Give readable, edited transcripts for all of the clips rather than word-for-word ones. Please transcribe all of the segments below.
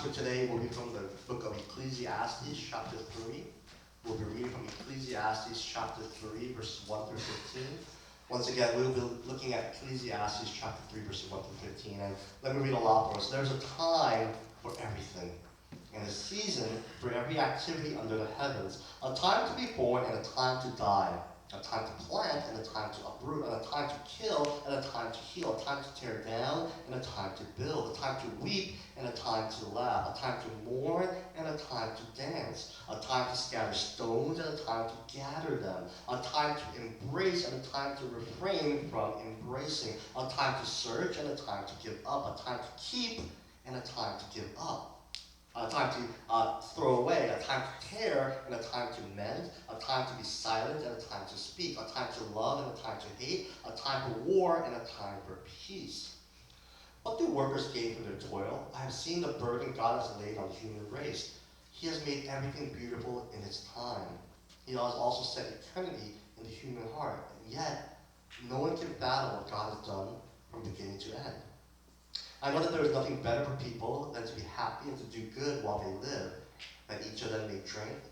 passage for today will be from the book of Ecclesiastes, chapter 3. We'll be reading from Ecclesiastes, chapter 3, verses 1 through 15. Once again, we'll be looking at Ecclesiastes, chapter 3, verses 1 through 15. And let me read aloud for us. There's a time for everything, and a season for every activity under the heavens, a time to be born and a time to die, a time to plant and a time to uproot, and a time to kill and a time to heal, a time to tear down and a time to build, a time to weep and a time to laugh, a time to mourn and a time to dance, a time to scatter stones and a time to gather them, a time to embrace and a time to refrain from embracing, a time to search and a time to give up, a time to keep and a time to give up. A time to throw away, a time to tear, and a time to mend, a time to be silent, and a time to speak, a time to love, and a time to hate, a time for war, and a time for peace. What do workers gain from their toil? I have seen the burden God has laid on the human race. He has made everything beautiful in its time. He has also set eternity in the human heart, and yet no one can fathom what God has done from beginning to end. I know that there is nothing better for people than to be happy and to do good while they live, that each of them may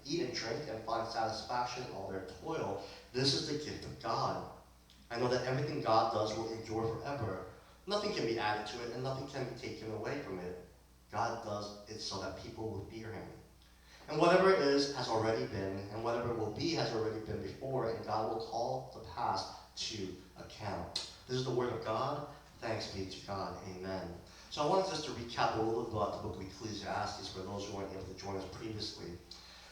eat and drink and find satisfaction in all their toil. This is the gift of God. I know that everything God does will endure forever. Nothing can be added to it and nothing can be taken away from it. God does it so that people will fear him. And whatever is has already been, and whatever will be has already been before, and God will call the past to account. This is the word of God. Thanks be to God. Amen. So I wanted us to recap a little bit about the book of Ecclesiastes for those who weren't able to join us previously.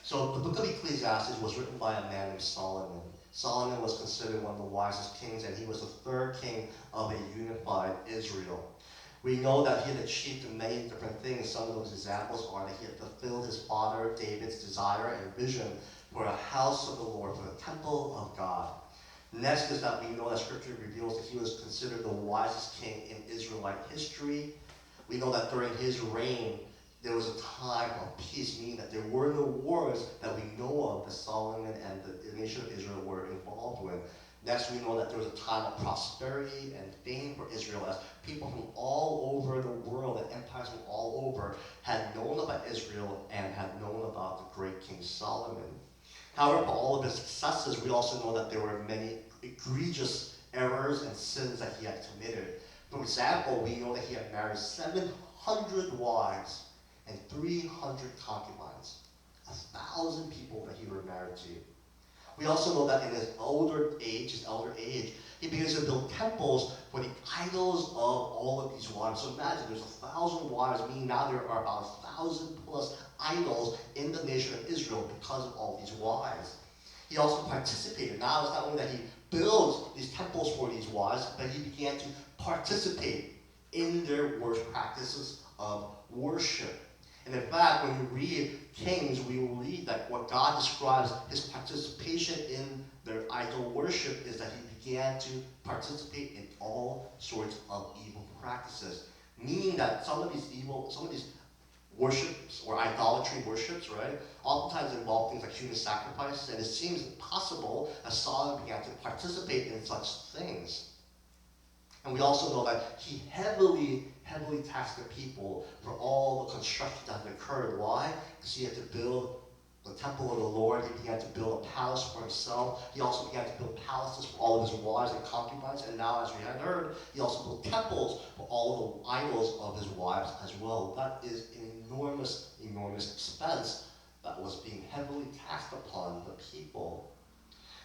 So the book of Ecclesiastes was written by a man named Solomon. Solomon was considered one of the wisest kings, and he was the third king of a unified Israel. We know that he had achieved many different things. Some of those examples are that he had fulfilled his father David's desire and vision for a house of the Lord, for the temple of God. Next is that we know that Scripture reveals that he was considered the wisest king in Israelite history. We know that during his reign, there was a time of peace, meaning that there were no wars that we know of that Solomon and the nation of Israel were involved with. Next, we know that there was a time of prosperity and fame for Israel as people from all over the world and empires from all over had known about Israel and had known about the great King Solomon. However, for all of his successes, we also know that there were many egregious errors and sins that he had committed. For example, we know that he had married 700 wives and 300 concubines, 1,000 people that he was married to. We also know that in his elder age, he begins to build temples for the idols of all of these wives. So imagine there's 1,000 wives, meaning now there are about 1,000 plus idols in the nation of Israel because of all these wives. He also participated. Now it's not only that he builds these temples for these wives, but he began to participate in their worship practices of worship. And in fact, when we read Kings, we will read that what God describes his participation in their idol worship is that he began to participate in all sorts of evil practices. Meaning that some of these worships or idolatry worships, right, oftentimes involve things like human sacrifices, and it seems impossible as Solomon began to participate in such things. And we also know that he heavily taxed the people for all the construction that had occurred. Why? Because he had to build the temple of the Lord. He began to build a palace for himself. He also began to build palaces for all of his wives and concubines. And now, as we had heard, he also built temples for all of the idols of his wives as well. That is an enormous expense that was being heavily taxed upon the people.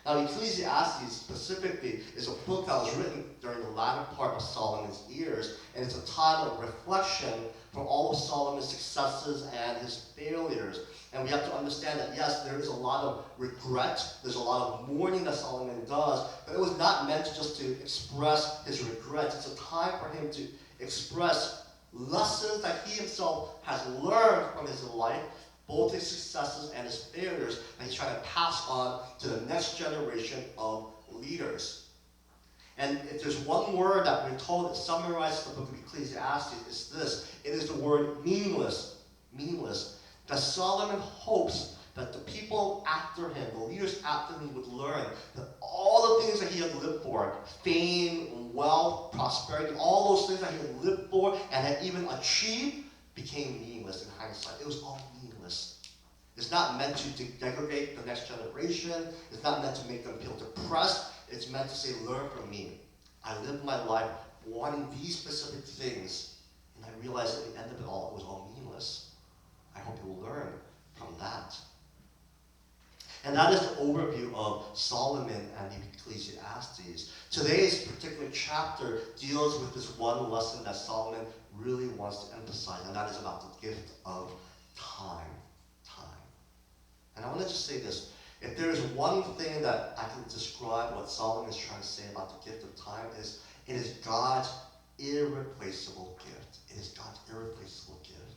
Now, Ecclesiastes specifically is a book that was written during the latter part of Solomon's years, and it's a time of reflection for all of Solomon's successes and his failures. And we have to understand that, yes, there is a lot of regret, there's a lot of mourning that Solomon does, but it was not meant just to express his regrets. It's a time for him to express lessons that he himself has learned from his life, both his successes and his failures, that he's trying to pass on to the next generation of leaders. And if there's one word that we're told that summarizes the book of Ecclesiastes, it's this. It is the word meaningless. Meaningless. That Solomon hopes that the people after him, the leaders after him, would learn that all the things that he had lived for, fame, wealth, prosperity, all those things that he had lived for and had even achieved, became meaningless in hindsight. It was all meaningless. It's not meant to degrade the next generation. It's not meant to make them feel depressed. It's meant to say, learn from me. I lived my life wanting these specific things, and I realized at the end of it all, it was all meaningless. I hope you will learn from that. And that is the overview of Solomon and the Ecclesiastes. Today's particular chapter deals with this one lesson that Solomon really wants to emphasize, and that is about the gift of time. And I want to just say this. If there is one thing that I can describe what Solomon is trying to say about the gift of time is, it is God's irreplaceable gift. It is God's irreplaceable gift.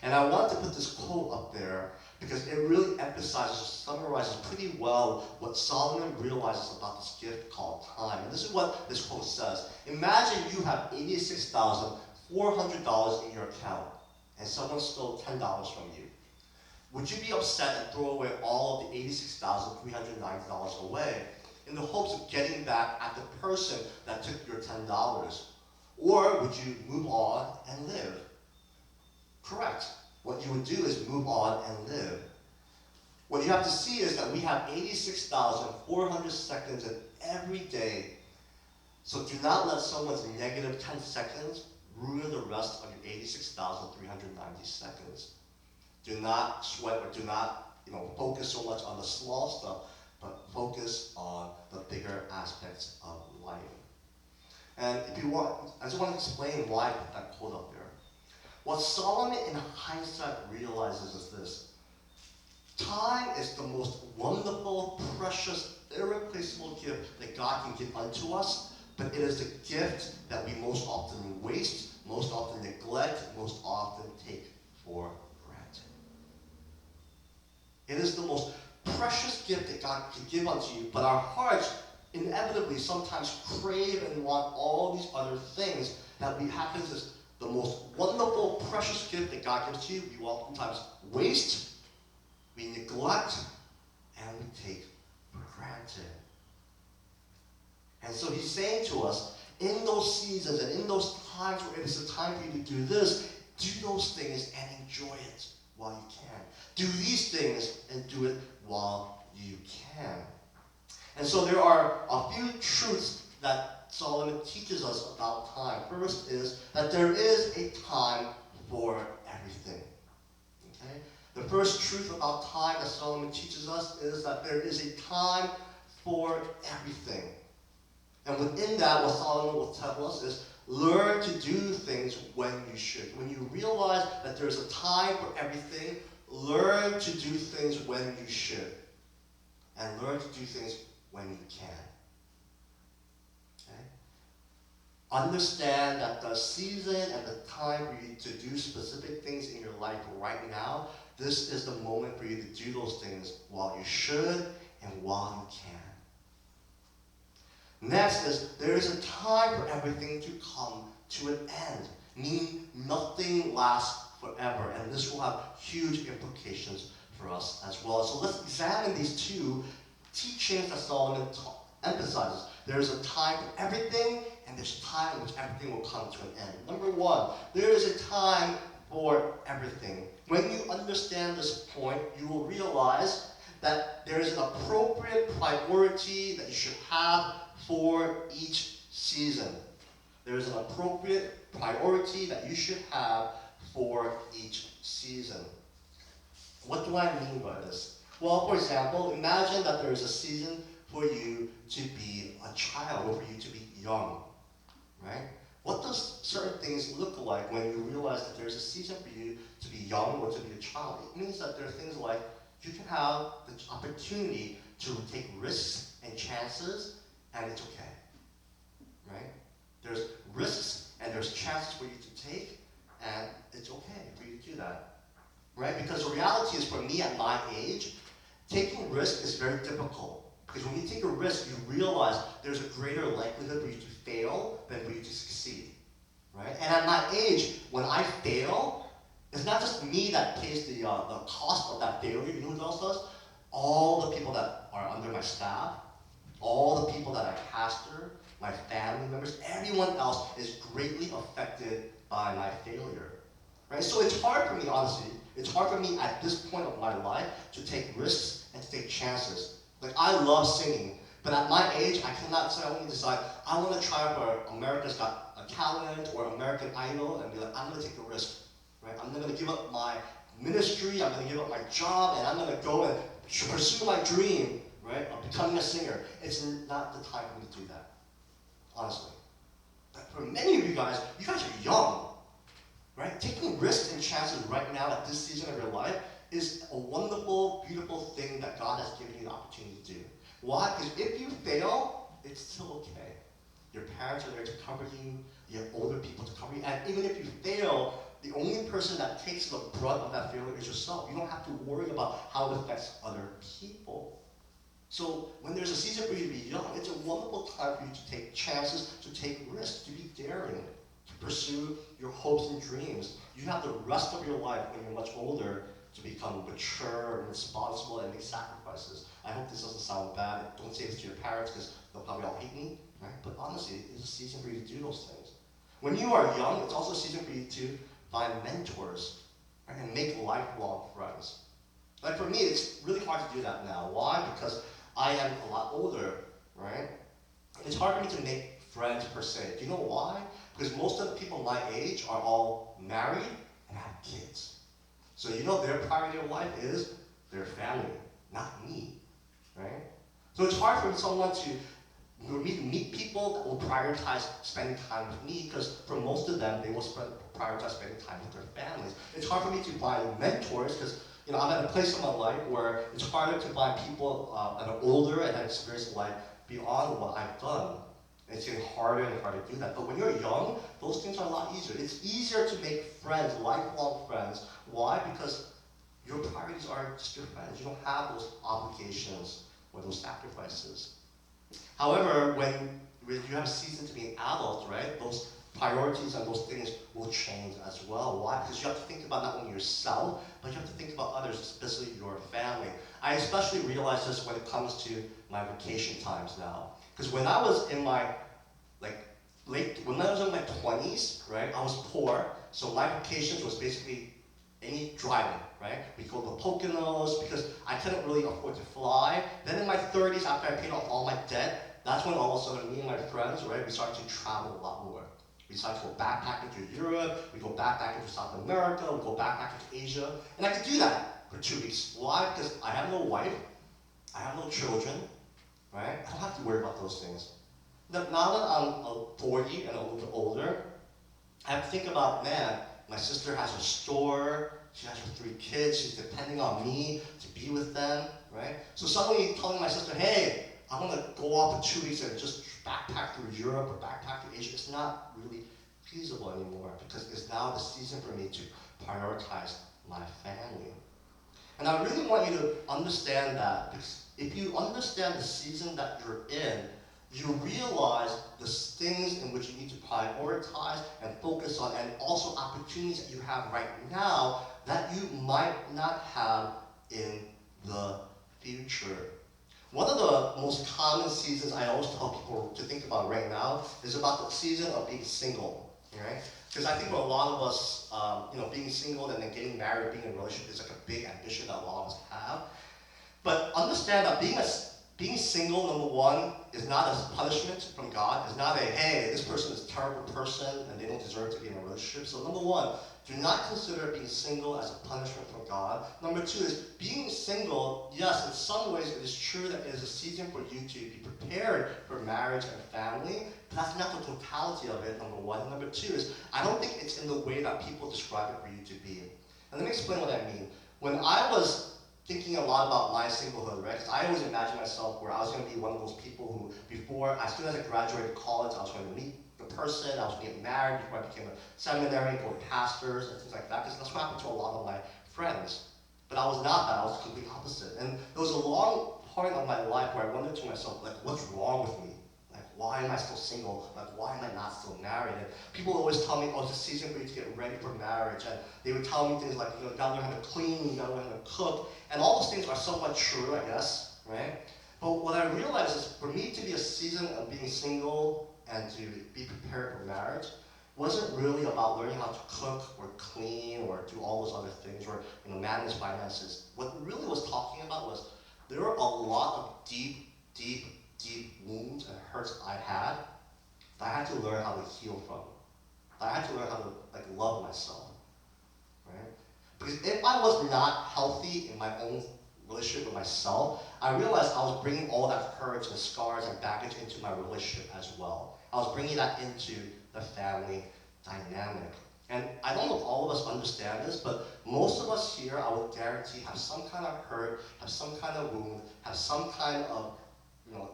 And I want to put this quote up there because it really emphasizes, summarizes pretty well what Solomon realizes about this gift called time. And this is what this quote says. Imagine you have $86,400 in your account and someone stole $10 from you. Would you be upset and throw away all of the $86,390 away in the hopes of getting back at the person that took your $10? Or would you move on and live? Correct. What you would do is move on and live. What you have to see is that we have 86,400 seconds in every day. So do not let someone's negative 10 seconds ruin the rest of your 86,390 seconds. Do not sweat or do not focus so much on the small stuff, but focus on the bigger aspects of life. And if you want, I just want to explain why I put that quote up there. What Solomon in hindsight realizes is this. Time is the most wonderful, precious, irreplaceable gift that God can give unto us, but it is the gift that we most often waste, most often neglect, most often take for granted. It is the most precious gift that God can give unto you, but our hearts inevitably sometimes crave and want all these other things that we happen to the most wonderful, precious gift that God gives to you, we oftentimes waste, we neglect, and we take for granted. And so he's saying to us, in those seasons and in those times where it is a time for you to do this, do those things and enjoy it while you can. Do these things and do it while you can. And so there are a few truths that Solomon teaches us about time. First is that there is a time for everything. Okay? The first truth about time that Solomon teaches us is that there is a time for everything. And within that, what Solomon will tell us is learn to do things when you should. When you realize that there's a time for everything, learn to do things when you should. And learn to do things when you can. Okay? Understand that the season and the time for you to do specific things in your life right now, this is the moment for you to do those things while you should and while you can. Next is there is a time for everything to come to an end, meaning nothing lasts forever, and this will have huge implications for us as well. So let's examine these two teachings that Solomon emphasizes. There is a time for everything, and there's a time in which everything will come to an end. Number one, there is a time for everything. When you understand this point, you will realize that there is an appropriate priority that you should have for each season. There is an appropriate priority that you should have for each season. What do I mean by this? Well, for example, imagine that there is a season for you to be a child or for you to be young, right? What does certain things look like when you realize that there's a season for you to be young or to be a child? It means that there are things like you can have the opportunity to take risks and chances, and it's okay, right? There's risks and there's chances for you to take, and it's okay for you to do that, right? Because the reality is, for me at my age, taking risk is very difficult. Because when you take a risk, you realize there's a greater likelihood for you to fail than for you to succeed, right? And at my age, when I fail, it's not just me that pays the cost of that failure. You know who else does? All the people that are under my staff, all the people that I pastor, my family members, everyone else is greatly affected by my failure. right? So it's hard for me, honestly. It's hard for me at this point of my life to take risks and to take chances. Like, I love singing, but at my age, I cannot suddenly decide, I want to try for America's Got a Talent or American Idol and be like, I'm going to take a risk, right? I'm going to give up my ministry, I'm going to give up my job, and I'm going to go and pursue my dream, right, of becoming a singer. It's not the time for me to do that, honestly. But for many of you guys are young, right? Taking risks and chances right now at this season of your life is a wonderful, beautiful thing that God has given you the opportunity to do. Why? Because if you fail, it's still okay. Your parents are there to cover you, you have older people to cover you, and even if you fail, the only person that takes the brunt of that failure is yourself. You don't have to worry about how it affects other people. So when there's a season for you to be young, it's a wonderful time for you to take chances, to take risks, to be daring, to pursue your hopes and dreams. You have the rest of your life when you're much older to become mature and responsible and make sacrifices. I hope this doesn't sound bad. Don't say this to your parents because they'll probably all hate me, right? But honestly, it's a season for you to do those things. When you are young, it's also a season for you to find mentors, right, and make lifelong friends. Like for me, it's really hard to do that now. Why? Because I am a lot older, right? It's hard for me to make friends per se. Do you know why? Because most of the people my age are all married and have kids. So you know their priority of life is their family, not me, right? So it's hard for someone to meet people that will prioritize spending time with me, because for most of them, they will prioritize spending time with their families. It's hard for me to find mentors because I'm at a place in my life where it's harder to find people that are older and have experienced life beyond what I've done. And it's getting harder and harder to do that. But when you're young, those things are a lot easier. It's easier to make friends, lifelong friends. Why? Because your priorities are just your friends. You don't have those obligations or those sacrifices. However, when you have a season to be an adult, right, those priorities and those things will change as well. Why? Because you have to think about not only yourself, but you have to think about others, especially your family. I especially realize this when it comes to my vacation times now. Because when I was in my when I was in my 20s, right, I was poor, so my vacations was basically any driving, right? We go to the Poconos because I couldn't really afford to fly. Then in my 30s, after I paid off all my debt, that's when all of a sudden me and my friends, right, we started to travel a lot more. We started to go backpacking through Europe, we go backpacking through South America, we go backpacking to Asia, and I could do that for 2 weeks. Why? Because I have no wife, I have no children, right? I don't have to worry about those things. Now that I'm 40 and a little bit older, I have to think about, man, my sister has a store, she has her 3 kids, she's depending on me to be with them, right? So suddenly telling my sister, hey, I'm gonna go off for 2 weeks and just backpack through Europe or backpack through Asia, it's not really feasible anymore because it's now the season for me to prioritize my family. And I really want you to understand that, because if you understand the season that you're in, you realize the things in which you need to prioritize and focus on, and also opportunities that you have right now that you might not have in the future. One of the most common seasons I always tell people to think about right now is about the season of being single, right? Because I think for a lot of us, being single and then getting married, being in a relationship is like a big ambition that a lot of us have. But understand that being single, number one, is not a punishment from God. It's not a, hey, this person is a terrible person and they don't deserve to be in a relationship. So number one, do not consider being single as a punishment from God. Number two is being single, yes, in some ways it is true that it is a season for you to be prepared for marriage and family, but that's not the totality of it, number one. And number two is, I don't think it's in the way that people describe it for you to be. And let me explain what I mean. When I was thinking a lot about my singlehood, right? Because I always imagined myself where I was going to be one of those people who, before, as soon as I graduated college, I was going to meet the person, I was going to get married before I became a seminary, go to pastors, and things like that, because that's what happened to a lot of my friends. But I was not that, I was the complete opposite. And there was a long point of my life where I wondered to myself, like, what's wrong with me? Like, why am I still single? Like, why am I not still married? And people always tell me, oh, it's a season for you to get ready for marriage. And they would tell me things like, you gotta learn how to clean, you gotta learn how to cook. And all those things are somewhat true, I guess, right? But what I realized is for me to be a season of being single and to be prepared for marriage, wasn't really about learning how to cook or clean or do all those other things or manage finances. What it really was talking about was there were a lot of deep, deep, deep wounds and hurts I had that I had to learn how to heal from. That I had to learn how to love myself, right? Because if I was not healthy in my own relationship with myself, I realized I was bringing all that hurt and scars and baggage into my relationship as well. I was bringing that into the family dynamic. And I don't know if all of us understand this, but most of us here, I would guarantee, have some kind of hurt, have some kind of wound, have some kind of,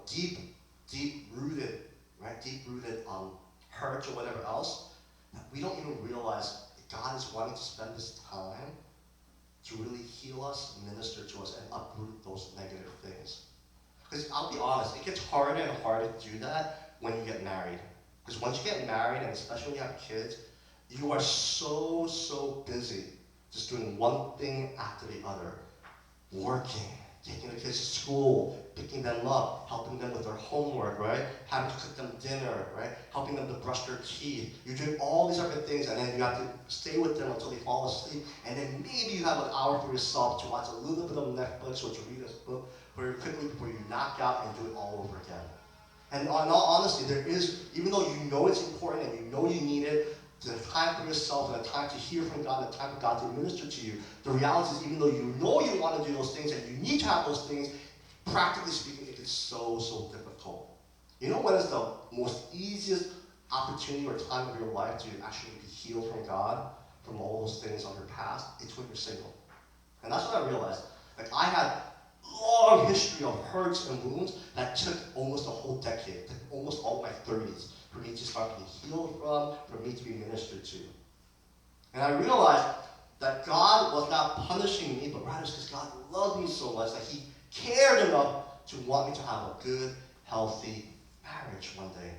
deep, deep-rooted, right? Deep-rooted hurt or whatever else. That we don't even realize that God is wanting to spend this time to really heal us, minister to us, and uproot those negative things. Because I'll be honest, it gets harder and harder to do that when you get married. Because once you get married, and especially when you have kids, you are so busy just doing one thing after the other. Working, taking the kids to school, picking them up, helping them with their homework, right? Having to cook them dinner, right? Helping them to brush their teeth. You're doing all these different things, and then you have to stay with them until they fall asleep, and then maybe you have an hour for yourself to watch a little bit of Netflix or to read a book very quickly before you knock out and do it all over again. And in all honesty, there is, even though you know it's important and you know you need it, the time for yourself and the time to hear from God and the time for God to minister to you, the reality is even though you know you want to do those things and you need to have those things, practically speaking, it is so difficult. You know what is the most easiest opportunity or time of your life to actually be healed from God, from all those things of your past? It's when you're single. And that's what I realized. I had long history of hurts and wounds that took almost a whole decade, took almost all my 30s for me to start being healed from, for me to be ministered to. And I realized that God was not punishing me, but rather because God loved me so much that He cared enough to want me to have a good, healthy marriage one day.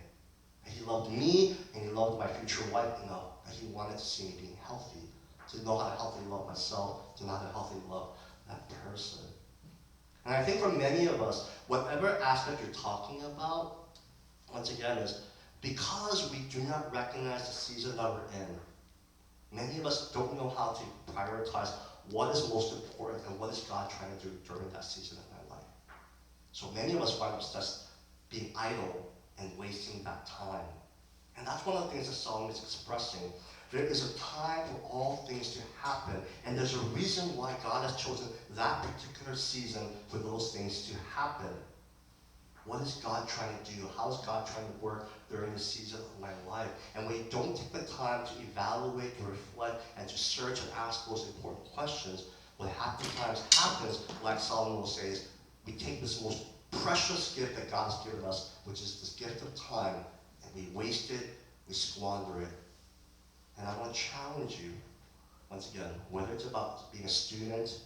And He loved me, and He loved my future wife enough that He wanted to see me being healthy, to know how to healthily love myself, to know how to healthily love that person. And I think for many of us, whatever aspect you're talking about, once again, is because we do not recognize the season that we're in. Many of us don't know how to prioritize what is most important and what is God trying to do during that season of my life. So many of us find ourselves just being idle and wasting that time. And that's one of the things that Solomon is expressing. There is a time for all things to happen, and there's a reason why God has chosen that particular season for those things to happen. What is God trying to do? How is God trying to work during the season of my life? And when you don't take the time to evaluate, to reflect, and to search and ask those important questions, what times happens, like Solomon will say, is we take this most precious gift that God has given us, which is this gift of time, and we waste it, we squander it. And I want to challenge you, once again, whether it's about being a student,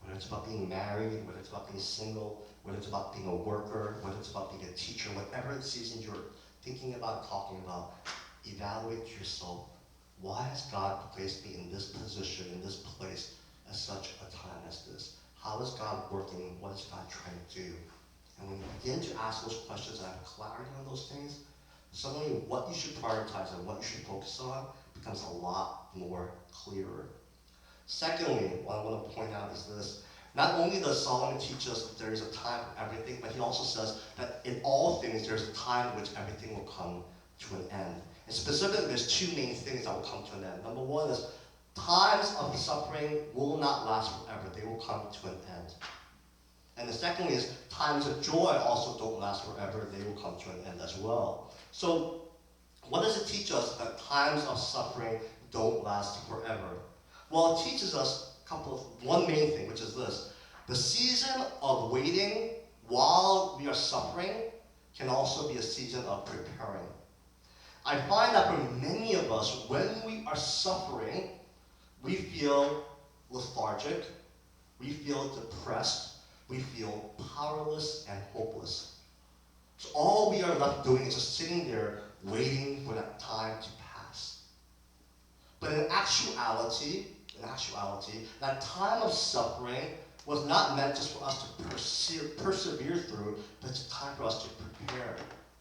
whether it's about being married, whether it's about being single, whether it's about being a worker, whether it's about being a teacher, whatever season you're thinking about, talking about, evaluate yourself. Why has God placed me in this position, in this place, at such a time as this? How is God working? What is God trying to do? And when you begin to ask those questions and have clarity on those things, suddenly what you should prioritize and what you should focus on becomes a lot more clearer. Secondly, what I want to point out is this. Not only does Solomon teach us that there is a time for everything, but he also says that in all things there's a time in which everything will come to an end. And specifically, there's two main things that will come to an end. Number one is times of suffering will not last forever. They will come to an end. And the second is times of joy also don't last forever. They will come to an end as well. So what does it teach us that times of suffering don't last forever? Well, it teaches us one main thing, which is this. The season of waiting while we are suffering can also be a season of preparing. I find that for many of us, when we are suffering, we feel lethargic, we feel depressed, we feel powerless and hopeless. So all we are left doing is just sitting there waiting for that time to pass. But in actuality, that time of suffering was not meant just for us to persevere through, but it's a time for us to prepare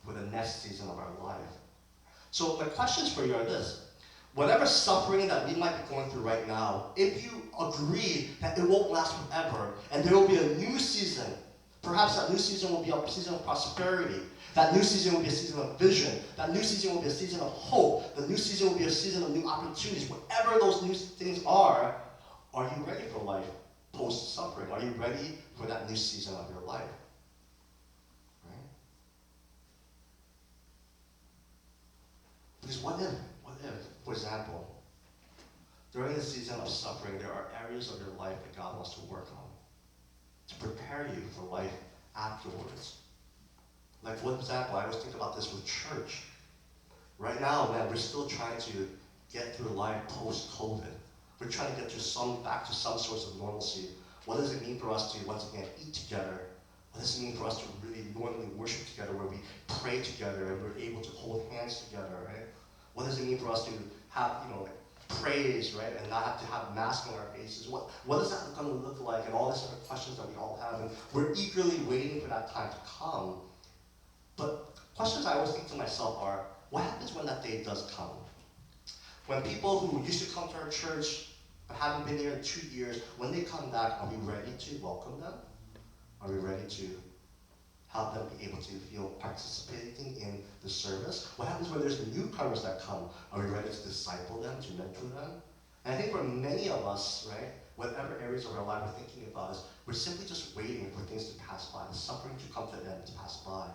for the next season of our life. So my questions for you are this. whatever suffering that we might be going through right now, if you agree that it won't last forever, and there will be a new season, perhaps that new season will be a season of prosperity, that new season will be a season of vision, that new season will be a season of hope, the new season will be a season of new opportunities, whatever those new things are you ready for life post-suffering? Are you ready for that new season of your life? Right? Because what if, for example, during the season of suffering, there are areas of your life that God wants to work on to prepare you for life afterwards. Like, for example, I always think about this with church. Right now, man, we're still trying to get through life post-COVID. We're trying to get back to some sorts of normalcy. What does it mean for us to, once again, eat together? What does it mean for us to really normally worship together, where we pray together and we're able to hold hands together, right? What does it mean for us to have, praise, right, and not have to have masks on our faces? What is that going to look like? And all these other questions that we all have, and we're eagerly waiting for that time to come. But questions I always think to myself are, what happens when that day does come? When people who used to come to our church but haven't been here in 2 years, when they come back, are we ready to welcome them? Are we ready to help them be able to feel participating in the service? What happens when there's newcomers that come? Are we ready to disciple them, to mentor them? And I think for many of us, right, whatever areas of our life we're thinking about is, we're simply just waiting for things to pass by, the suffering to come to an end, to pass by.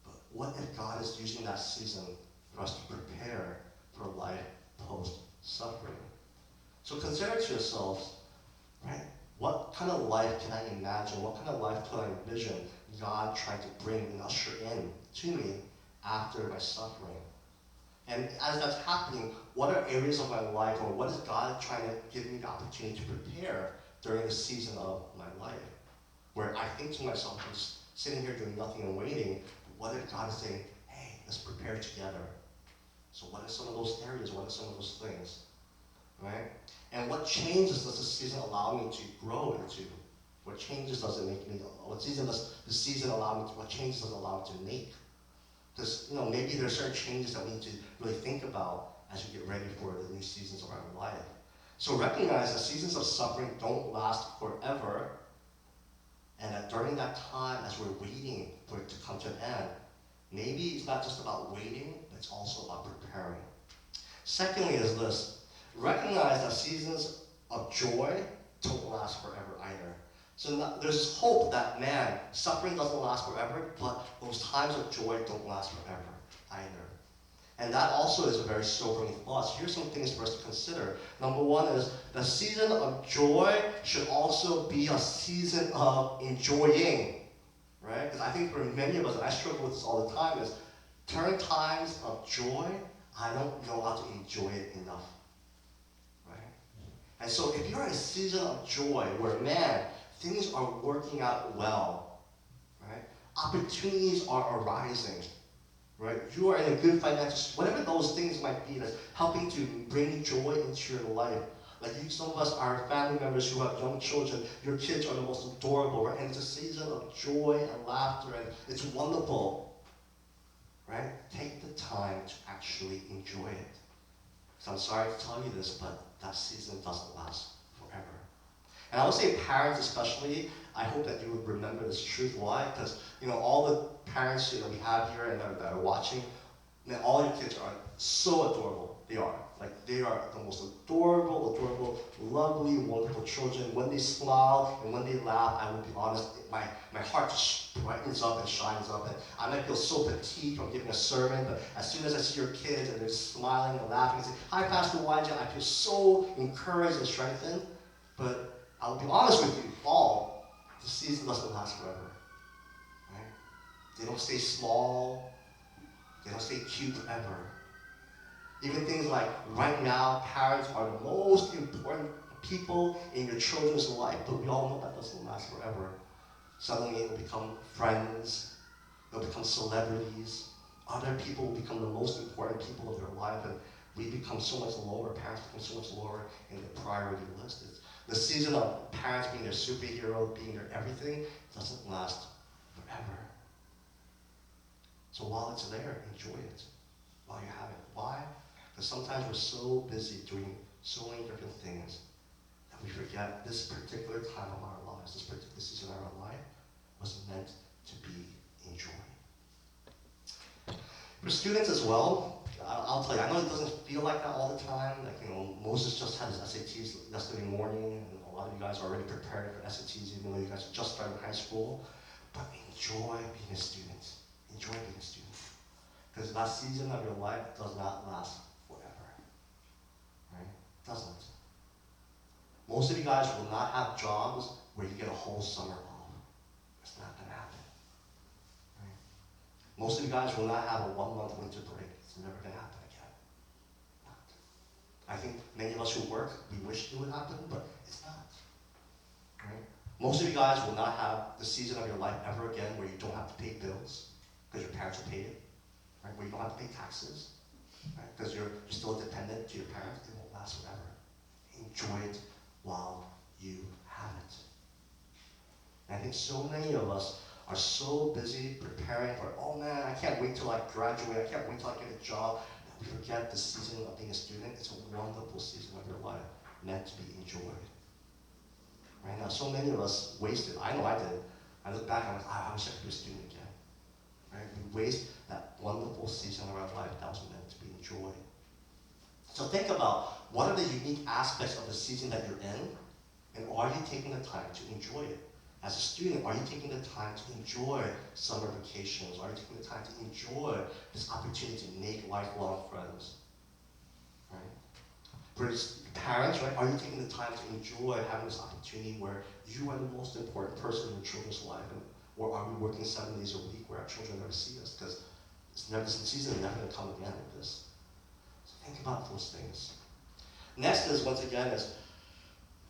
But what if God is using that season for us to prepare for life post-suffering? So consider to yourselves, right, what kind of life can I imagine? What kind of life can I envision God trying to bring and usher in to me after my suffering? And as that's happening, what are areas of my life, or what is God trying to give me the opportunity to prepare during the season of my life? Where I think to myself, I'm just sitting here doing nothing and waiting, but what if God is saying, hey, let's prepare together? So what are some of those areas? What are some of those things? Right? And what changes does this season allow me to grow into? What changes does it make me? What changes does it allow me to make? Because maybe there are certain changes that we need to really think about as we get ready for the new seasons of our life. So recognize that seasons of suffering don't last forever, and that during that time, as we're waiting for it to come to an end, maybe it's not just about waiting, but it's also about preparing. Secondly is this. Recognize that seasons of joy don't last forever either. So there's hope that, man, suffering doesn't last forever, but those times of joy don't last forever either. And that also is a very sobering thought. So here's some things for us to consider. Number one is the season of joy should also be a season of enjoying, right? Because I think for many of us, and I struggle with this all the time, is during times of joy, I don't know how to enjoy it enough. And so if you're in a season of joy where, man, things are working out well, right? Opportunities are arising, right? You are in a good financial, whatever those things might be that's helping to bring joy into your life. Like some of us are family members who have young children. Your kids are the most adorable, right? And it's a season of joy and laughter, and it's wonderful, right? Take the time to actually enjoy it. So I'm sorry to tell you this, but that season doesn't last forever. And I would say parents especially, I hope that you would remember this truth. Why? Because all the parents we have here and that are watching, man, all your kids are so adorable. They are. Like, they are the most adorable, lovely, wonderful children. When they smile and when they laugh, I will be honest, my heart just brightens up and shines up. And I might feel so fatigued from giving a sermon, but as soon as I see your kids and they're smiling and laughing and say, "Hi, Pastor Yeijong," I feel so encouraged and strengthened. But I will be honest with you all, the season doesn't last forever. Right? They don't stay small. They don't stay cute forever. Even things like right now, parents are the most important people in your children's life, but we all know that doesn't last forever. Suddenly it will become friends, they'll become celebrities, other people will become the most important people of their life, and we become so much lower, parents become so much lower in the priority list. The season of parents being their superhero, being their everything, doesn't last forever. So while it's there, enjoy it while you have it. Why? Because sometimes we're so busy doing so many different things that we forget this particular time of our lives, this particular season of our life was meant to be enjoyed. For students as well, I'll tell you, I know it doesn't feel like that all the time. Like, Moses just had his SATs yesterday morning, and a lot of you guys are already prepared for SATs, even though you guys are just starting high school. But enjoy being a student. Enjoy being a student. Because that season of your life does not last forever. Right? It doesn't. Most of you guys will not have jobs where you get a whole summer off. It's not going to happen. Right? Most of you guys will not have a 1-month winter break. It's never going to happen again. Not. I think many of us who work, we wish it would happen, but it's not. Right? Most of you guys will not have the season of your life ever again where you don't have to pay bills because your parents will pay it. Right? Where you don't have to pay taxes. Right? Because you're still dependent to your parents. It won't last forever. Enjoy it while you have it. And I think so many of us are so busy preparing for, oh man, I can't wait till I graduate, I can't wait till I get a job, that we forget the season of being a student. It's a wonderful season of your life, meant to be enjoyed. Right now, so many of us wasted. I know I did. I look back and I'm like, I wish I could be a student again. Right? We waste that wonderful season of our life that was meant to be enjoyed. So think about, what are the unique aspects of the season that you're in, and are you taking the time to enjoy it? As a student, are you taking the time to enjoy summer vacations? Are you taking the time to enjoy this opportunity to make lifelong friends? Right? For parents, right, are you taking the time to enjoy having this opportunity where you are the most important person in your children's life? Or are we working 7 days a week where our children never see us? Because this season is never going to come again with this. So think about those things. Next is, once again, is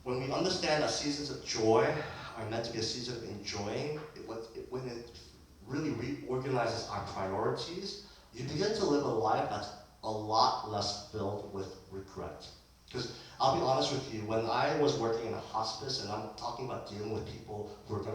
when we understand that seasons of joy are meant to be a season of enjoying, when it really reorganizes our priorities, you begin to live a life that's a lot less filled with regret. Because I'll be honest with you, when I was working in a hospice, and I'm talking about dealing with people who are going to